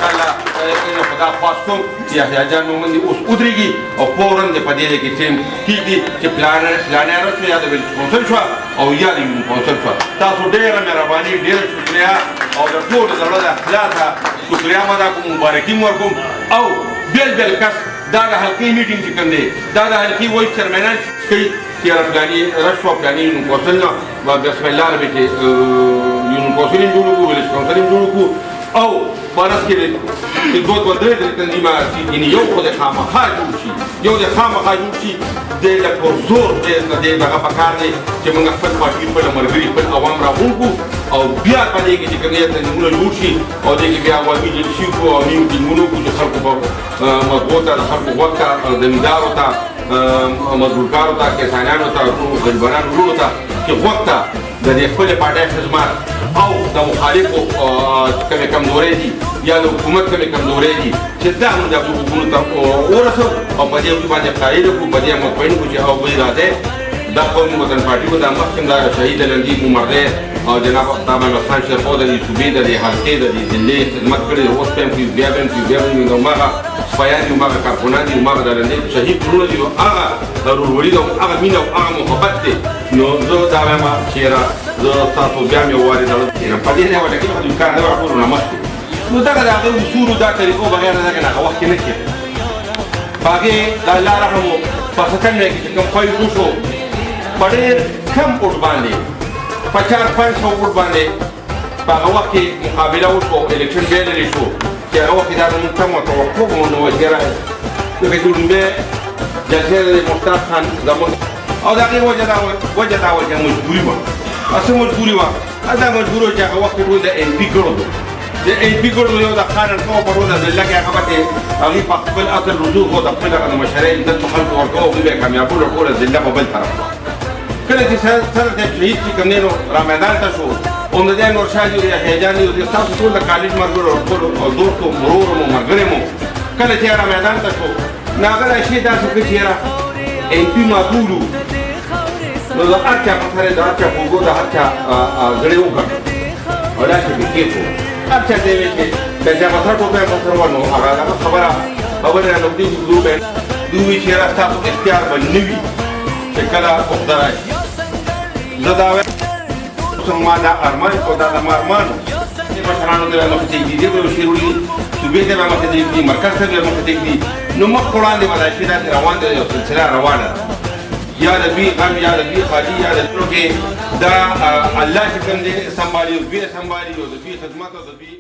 انشاءالله خدا خواست کوم چې یحیی جان مومند اوس ودرېږي او فوراً د په دې کې ټیم کېږدي چې پلانر شو یا د ویلج کونسل شوه او یا د یونین کونسل شوه تاسو ډېره مهرباني ډېره شکریه او د ټولو د زړه د اخلاصه شکریه مو ادا کوم مبارکي مو ورکوم او بېل کس دا د حلقې میټینګ چې کوم دی دا د حلقې وایس چیرمنان کوي چې یاره فلاني رد شوه فلاني یونین کونسل نه بسم الله ربې چې یونین کونسل یې جوړ کړو ویلج کونسل یې جوړ کړو او بارس کې د دوه درې تنظیمات یعنې یو خو د خامخا جوړ شي یو د خامخا جوړ شي د لکه زور د دغه پکار دی چې موږ خپل پارټي خپل ملګري خپل عوام راغونډو او بیا په دې کې چې کوم یې تنظیمونه جوړ شي او دې کې بیا عوامي جلسې وکړو او نیم ټیمونه وکړو چې خلکو په مطبوع ته د خلکو غوږ ته زمیندارو ته مزدورکارو ته کسانیانو ته غریبانو وروڼو ته چې غوږ ته د دې خپلې پارټۍ خدمات او د مخالفو کومې کمزورۍ دي یا د حکومت کومې کمزورۍ دي چې دا موږ د حکومت ته ورسو او په دې باندې قایل کړو په دې مطمئن کړو چې او وایي راځئ دا قومي وطن پارټي کو دا مخکې دا شهید لنډي عمر دی او جناب اختاب احمد خان شیرخوا د دې صوبې د دې حلقې د دې ضلعې خدمت کړې اوس په بیا هماغه سپایان دي هماغه کارکونان دي هماغه د لنډۍ شهید کړونه دي هغه ورورولي ده هغه مینه او هغه محبت دی نو زه دا وایم چې یاره زه تاسو بیا مې ووارې په دې نه وټه کې کار نه ورکړو نه مخکې نو دغه د هغه اصولو دا طریقو بغیر د هغه نه هغه وخت کې نه کېده په هغې د الله رحم و په سکنډه کې چې کوم خوی وشو په ډېر کم ووټ باندې په 400-500 ووټ باندې په هغه وخت کې مقابله وشوه الکشن بیا لرې شو چې هغه وخت کې دا زموږ کم توقع وه نو چې لکه چې لومبۍ جلسې د مختار خان زموږ او د هغې وجه دا وه چې مجبوري وه څه مجبوري وه دا مجبوري وه چې هغه وخت کې ټول د ایم پي ګړو د ایم پي ګړو یو د خان ارکو په ټوله ضلع کې هغه به هغې په خپل اصل رسوخ و د خپل هغه د مشرۍ دلته خلکو ورکوه هغوی به یې کامیابونه ټوله ضلع په بل طرف وه کله چې سر د شهید چې کوم دی نو را میدان ته شو عمدهدین نورشاه دي یحیی جان دي ستاسو ټول د کالج ملګرو ټولو دوستو مرورو مو ملګري مو کله چې را میدان ته شو نو هغه راشي داسې وکړي چې یاره ایم پي معقولو نو د هر چا په سره د هر چا په اوږو د هر چا زړې وګټو او داسې پې کېښود هر چا ته یې ویل چې د جابطه ټوپی په سر ور نو هغه خبره را نږدې وګړو به دوی وایي چې یاره ستاسو اختیار به نه وي چې کله عقده راشي زه دا وایم ما دا ارمان او دا زما ارمان و مشرانو ته به مخې ته ږدي به شعر ولیکي صوبې ته به مخې ته ږدي مرکز ته به مخې ته ږدي نو مخ په وړاندې به دا شی داسې روان دی یو سلسله روانه ده یا د دوی غم یا د دوی خالي یا د ټولو کې دا الله چې کوم دی سنبالي او دوی سنبالي او د دوی خدمت او د دوی